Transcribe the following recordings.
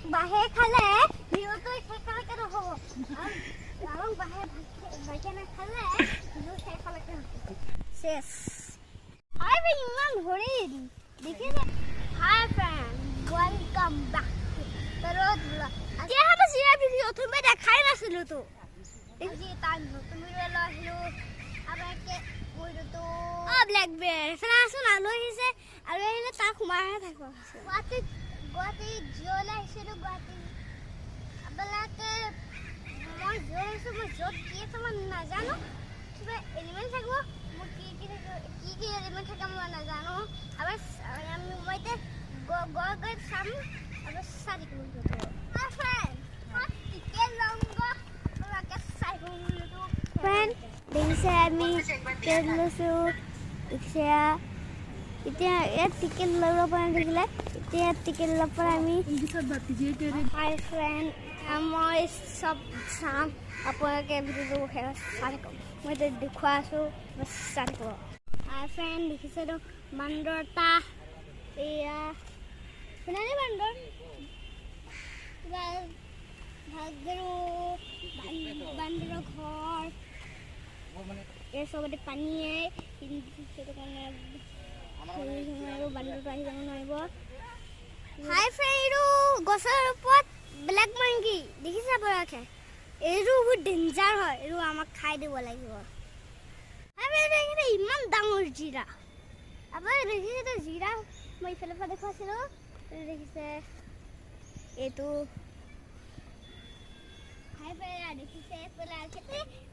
বাহে খালে ভিউটো শেষলৈকে নহ'ব আৰু বাহে ভালকে নাখালে ভিউ শেষলৈকে নহ'ব শেষ আৰু ইমান ধৰি দেখিছে হাই ফ্ৰেণ্ড ৱেলকাম বেক এতিয়া জিৰা ভিডিঅ তুমি দেখাই নাছিলো তো আজি তাৰ নতুন ভিডিঅ লৈ আহিলো আপোনালোকে মইতো ব্লেক বেয়াৰ শুনাচোন আলহীছে আৰু আহিলে তাৰ সোমাইহে থাকিব গুৱাহাটী জিঅ'লৈ আহিছিলোঁ গুৱাহাটী আপোনালোকে মই জিঅ' আহিছোঁ মই য'ত কি আছে মই নাজানো কিবা এলিমেণ্ট থাকিব মোৰ কি এলিমেণ্ট থাকে মই নাজানো আৰু মই এতিয়া গৈ চাম আৰু চাই থাকিব Friend, dekhise ami ticket losu dekhise এতিয়া ticket লব পৰা দেখিলে এতিয়া ticket লব পৰা আমি ইংলিছত বাতি যে তেৰে হাই ফ্ৰেন্ড মই সব চাম আপোনালোকে ভিডিঅ'টো চাই থাকক মই দেখুৱা আছো চাই থাকক হাই ফ্ৰেন্ড দেখিছে তো বান্দৰটা এয়া শুনানি বান্দৰ ভাগৰু বান্দৰৰ ঘৰ এই চবতে পানীয়ে সেইটো কাৰণে বান্দৰটো আহি যাব নোৱাৰিব হাই ফ্ৰেণ্ড এইটো গছৰ ওপৰত ব্লেক মাংকি দেখিছে আপোনালোকে এইটো বহুত ডেঞ্জাৰ হয় এইটো আমাক খাই দিব লাগিব ইমান ডাঙৰ জিৰা আপোনালোকে দেখিছে জিৰা মই ইফালৰ পৰা দেখুৱাইছিলোঁ দেখিছে এইটো হাই ফ্ৰেণ্ড দেখিছে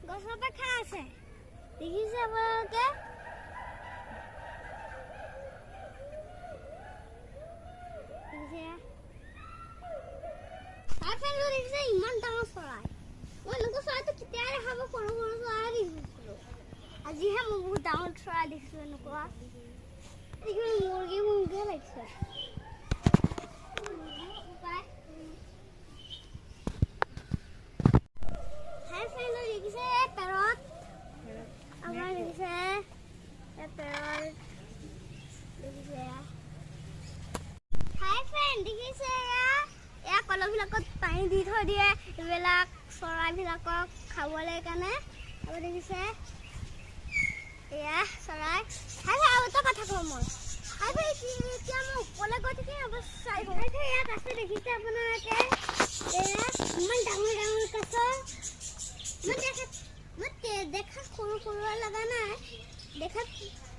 গছৰ পৰা খাই আছে দেখিছে আপোনালোকে দেখিছে ইমান ডাঙৰ চৰাই মই এনেকুৱা চৰাইটো কেতিয়া দেখাব সৰু সৰু চৰাই দেখিছিলোঁ আজিহে মই বহুত ডাঙৰ চৰাই দেখিছোঁ এনেকুৱা মুৰ্গী লাগিছে কলবিলাকত পানী দি থৈ দিয়ে এইবিলাক চৰাইবিলাকক খাবলৈ কাৰণে আৰু দেখিছে এয়া চৰাই আৰু এটা কথা কওঁ মই এতিয়া মই ওপৰলৈ গৈ থাকিম ইয়াত আছে দেখিছে আপোনালোকে এয়া ইমান ডাঙৰ ডাঙৰ কাছ মই দেখাত সৰু সৰু লগা নাই দেখাত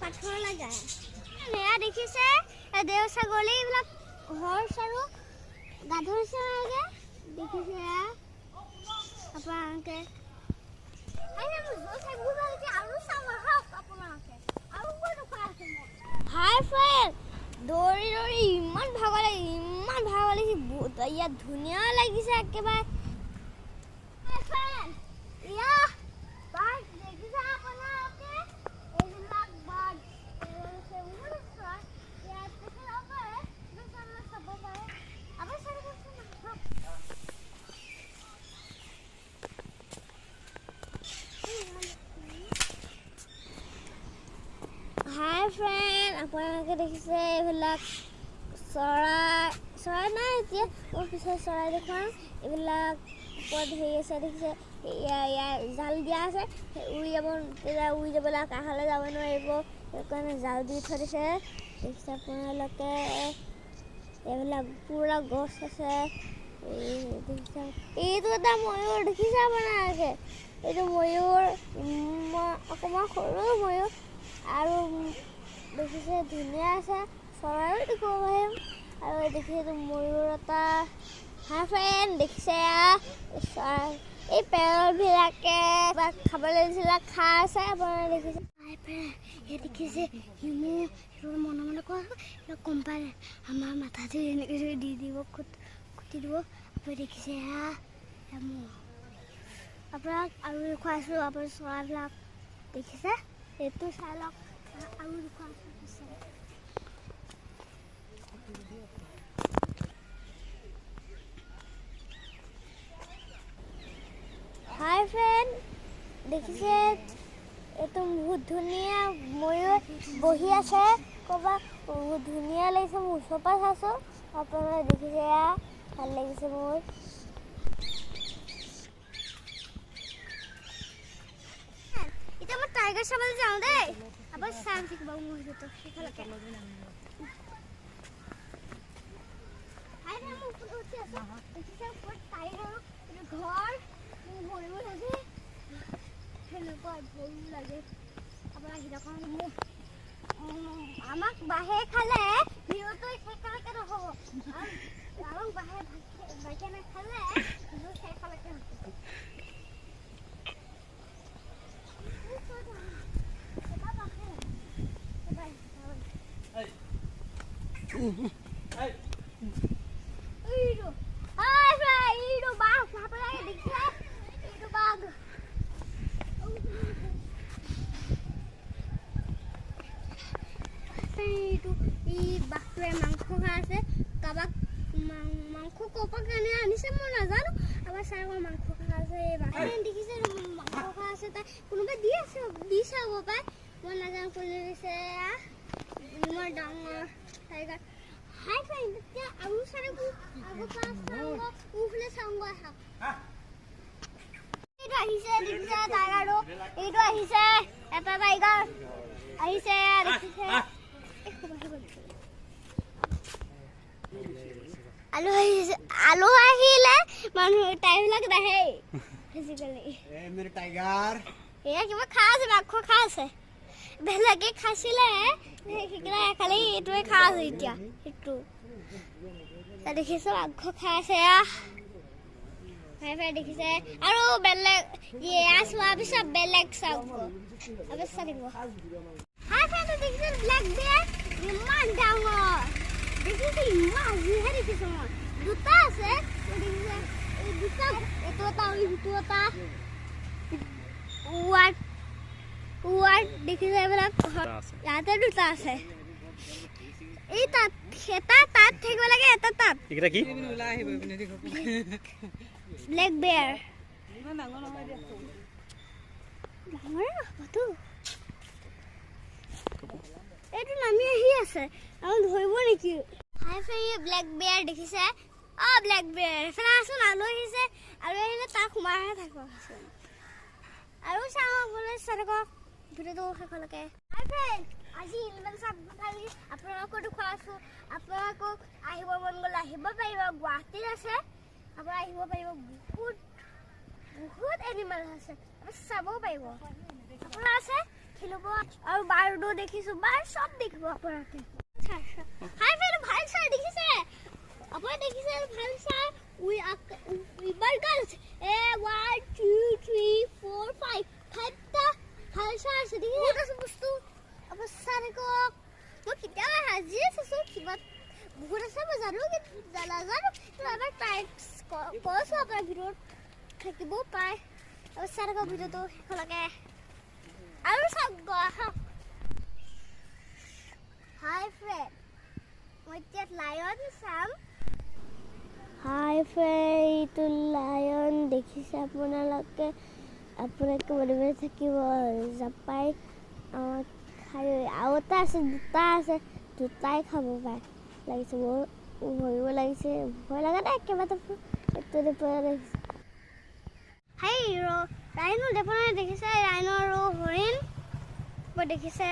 পাথৰ লগা এয়া দেখিছে দেও ছাগলী এইবিলাক ঘৰ চাৰু গাধৰ চাগে দেখিছে আপোনালোকে হাই ফ্ৰেণ্ড দৌৰি দৌৰি ইমান ভাগৰ লাগিছে ইয়াত ধুনীয়া লাগিছে একেবাৰে হাই ফ্ৰেণ্ড আপোনালোকে দেখিছে এইবিলাক চৰাই নাই এতিয়া মোৰ পিছত চৰাই দেখুৱাম এইবিলাক ওপৰত হেৰি আছে দেখিছে জাল দিয়া আছে উৰি যাবলৈ আকাশলৈ যাব নোৱাৰিব সেইকাৰণে জাল দি থৈ দিছে দেখিছে আপোনালোকে এইবিলাক পুৰা গছ আছে দেখিছে এইটো এটা ময়ূৰ দেখিছে আপোনালোকে এইটো ময়ূৰ অকণমান সৰু ময়ূৰ আৰু দেখিছে ধুনীয়া আছে চৰাইও দেখিব পাৰিম আৰু দেখিছে ময়ূৰ এটা হাই ফ্ৰেণ্ড দেখিছে চৰাই এই পেৰবিলাকে খাবলৈ দিছিলে খাই আছে আপোনালোকে দেখিছে হাই ফ্ৰেণ্ড এই দেখিছে মোৰ মনে মনে কোৱা গম পায় আমাৰ মাথাটো এনেকৈ দি দিব খুটি দিব আপুনি দেখিছে আপোনাক আৰু দেখুৱাইছোঁ আপুনি চৰাইবিলাক দেখিছে এইটো চাই লওক আৰু দেখুৱাইছোঁ হাই ফ্ৰেণ্ড দেখিছে এইটো বহুত ধুনীয়া ময়ূৰ বহি আছে ক'ৰবাত বহুত ধুনীয়া লাগিছে মোৰ ওচৰৰ পৰা চাইছোঁ আপোনালোকে দেখিছে ভাল লাগিছে মোৰ এটা মই টাইগাৰ চাবলৈ যাওঁ দেই আবাৰ চাম থাকিব মোৰ তো সেখানে হাই না মই উপরে উঠি আছে এটা উপর টাইগার ঘর ভরে ভরে আছে হেলে কয় ভয় লাগে আবার হিরকম আমাক বাহে খালে ভিডিওটো সেখানে কেন হব আমাক বাহে বাইকে না খালে ভিডিও সেখানে কেন Hey. Ido. Ay, Fred, Ido bag. Apa lagi dikira? Ido bag. Ido I bag tu mangkho khase. Kabak mangkho kopak kane anise mo nazaro. Abar sar ko mangkho khase. Bag dikise mangkho khase ta kunuba diye hobo pai. Mo nazan kulise ya. Mo dangor tiger. Hi friend, क्या आलू सारे को आगो पास सांगो उफले सांगो हा इदो आहिसे दिखा टाइगारो इदो आहिसे एटा tiger आहिसे दिखिसे आलू आहिले मानु टाइम लग रहे फिजिकली ए मेरे टाइगर ए किबा खास माखो खास बेलगे खासिले हिकला खाली एटुए खास इटिया एटु ता देखिसे आखो खासे हाय देखिसे आरो बेलेग ये आसवा भी सब बेलेग सब अब सरिबो हाय फ्रेंड देखिसे ब्लैक बेयर इमान डांगर देखिसे इमान हे देखिसे दुटा আছে देखिसे এই দুটা এতটা ওই দুটা ওয়াট দেখিছে এবিলাক ইয়াতে দুটা আছে এই তাত খেতা তাত থাকিব লাগে এটা তাত এটা কি ওলাই আহিব ইপিনে দেখো ব্ল্যাক বেয়ার ইমান ডাঙৰ নহয় দিয়া ডাঙৰ বাতু এইটো নামি আহি আছে আমি ধৰিব নেকি হাই ফ্ৰেই ব্ল্যাক বেয়াৰ দেখিছে ব্ল্যাক বেয়াৰ এফালে আসুন আলো আহিছে আৰু আহিলে তাক সোমাইহে থাকিব আৰু চাওঁ বলে সৰক ভিডিওটো শেষলৈকে হাই ফ্ৰেণ্ড আজি ইলমেন সাব খালি আপোনালোকক দেখুৱাছো আপোনালোকক আহিব মন গ'লে আহিব পাৰিব গুৱাহাটীত আছে আপুনি আহিব পাৰিব বহুত এনিমেল আছে চাব পাৰিব আপোনাৰ আছে খেলিব আৰু বাৰডো দেখিছো বাৰ সব দেখিব আপোনালোকে হাই ফ্ৰেণ্ড ভাল চাই দেখিছে আপুনি দেখিছে ভাল চাই উই বাৰ্গাৰ এ 1 2 3 4 5 5টা ভাল চাই আছে দেখিছে বস্তু अब सारे को वो कितना हाजी है ससुर की बात बहुत अच्छा मजा लो कि जला जानो तो अब टाइप्स कौन सा अपना वीडियो कि वो पाए अब सारे को वीडियो तो लगे और सब हाँ हाय फ्रेंड मुझे लायन साम हाय फ्रेंड तो लायन देखी से अपना लगे अपने के बड़े में था कि वो जपाई আৰু এটা আছে দুটা আছে দুটাই খাব পায় লাগিছে মোৰ ভৰিব লাগিছে ভয় লগা নাই একেবাৰে এইটো দেখুৱাই লাগিছে হাই ৰাইনো দেখুৱাই দেখিছে ৰাইনো আৰু হৰিণ দেখিছে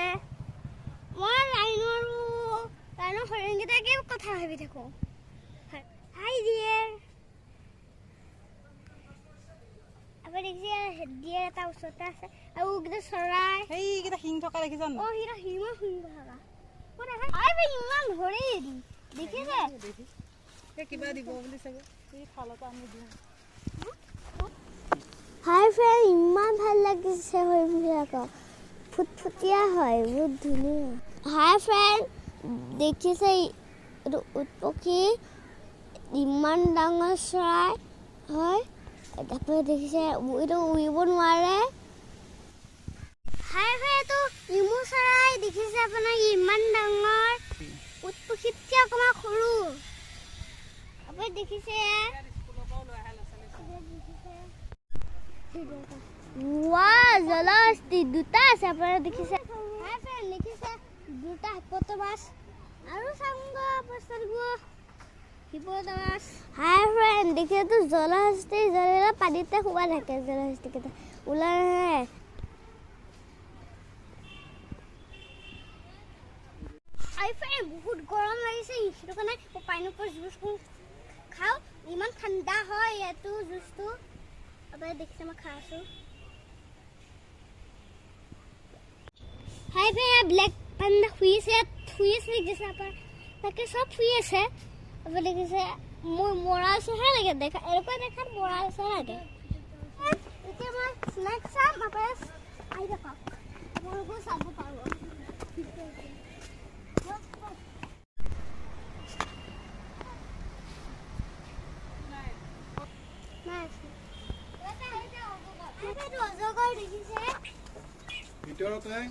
মই ৰাইনো হৰিণকেইটাকে কথা ভাবি থাকোঁ হাই ডিয়াৰ আবাৰ দেখি দিয়ে এটা ওচৰতে আছে আৰু গিটা চৰাই এইকেইটা শিং থকা দেখিছ ন হিৰা হিমা শিং থকা কোনে আই বে ইমান ধৰি দেখিছে কিবা দিব বুলি চাগে এই খালটো আমি দিওঁ হাই ফ্ৰেণ্ড ইমান ভাল লাগিছে হৰিণবিলাকক ফুটফুটীয়া হয় বহুত ধুনীয়া হাই ফ্ৰেণ্ড দেখিছে পক্ষী ইমান ডাঙৰ চৰাই হয় তাৰপৰে দেখিছে ওইটা উইব নোৱাৰে হাই হাই তো ইমু চৰাই দেখিছে আপোনাৰ ইমান ডাঙৰ উৎপক্ষিতকে অকমান সৰু আপুনি দেখিছে ওয়াও জলহস্তি দুটা আছে আপোনাৰ দেখিছে হাই ফ্ৰেণ্ড দেখিছে দুটা পত মাছ আৰু চাংগ পছৰব হাই ফ্ৰেণ্ড, দেখিছেতো জলহস্তী জলহস্তি পানীতে সোমাই থাকে। জলহস্তিকেইটা ওলাই নাহে। হাই ফ্ৰেণ্ড, বহুত গৰম লাগিছে, সেইটো কাৰণে পাইনএপল জুচ খাওঁ। ইমান ঠাণ্ডা হয় ইয়াতো জুচটো। আপুনি দেখিছে মই খাই আছোঁ। হাই ফ্ৰেণ্ড, ব্লেক পাণ্ডা শুই আছে দেখিছে আপোনাৰ, তাকে চব শুই আছে। আপুনি দেখিছে মোৰ মৰা নিচিনাহে লাগে, দেখা এনেকুৱা দেখাত মৰা নিচিনা লাগে। এতিয়া মই স্নেক চাম, আপোনাৰ আহি দেখাওক, আপোনালোকো চাব পাৰিব। অজগৰ দেখিছে ভিতৰত নাই।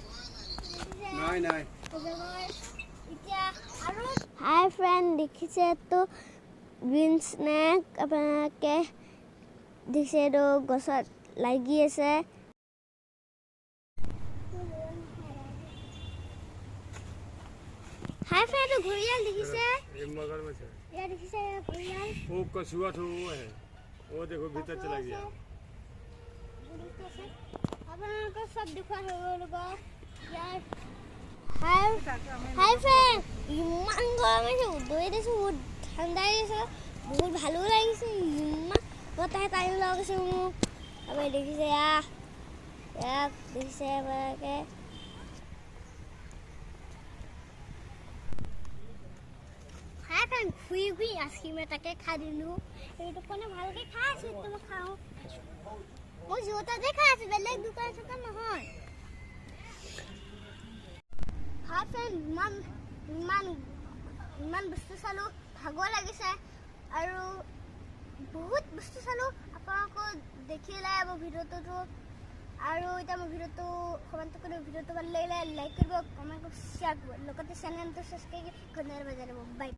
হাই ফ্ৰেণ্ড, দেখিছেতো গ্ৰীণ স্নেক আপোনালোকে দেখিছে, এইটো গছত লাগি আছে। हाय फ्रेंड, तो घड़ियाल देখিছে ये मगरमच्छ है। ये देখিছে घड़ियाल। वो कछुआ तो वो है, वो देखो भीतर चला गया। আপোনালোকে সব দেখুৱা হৈ গ'ল ইয়াৰ। হাই ফ্ৰেণ্ড, ইমান গৰম হৈছে, দৌৰি দিছোঁ, বহুত ঠাণ্ডা দিছে, বহুত ভালো লাগিছে। ইমান বতাহ টানি লাগিছে মোক। আপুনি দেখিছে ইয়াক দেখিছে আপোনালোকে। শুই আইচক্ৰীম এটাকে খাই দিলোঁ। এইটো কাৰণে ভালকৈ খাই আছোঁ, মই খাওঁ। মই য'তে খাই আছোঁ, বেলেগ দোকান চোকান নহয়। হাই ফ্ৰেণ্ড, ইমান বস্তু চালোঁ, ভাগৰ লাগিছে আৰু বহুত বস্তু চালোঁ। আপোনালোকে দেখিলে মোৰ ভিডিঅ'টো, আৰু এতিয়া মোৰ ভিডিঅ'টো কমেণ্ট কৰি, ভিডিঅ'টো ভাল লাগিলে লাইক কৰিব, কমেণ্ট কৰিব, শ্বেয়াৰ কৰিব, লগতে চেনেলটো ছাবস্ক্ৰাইব কৰি ঘণ্টাৰ বজাই দিব। বাই।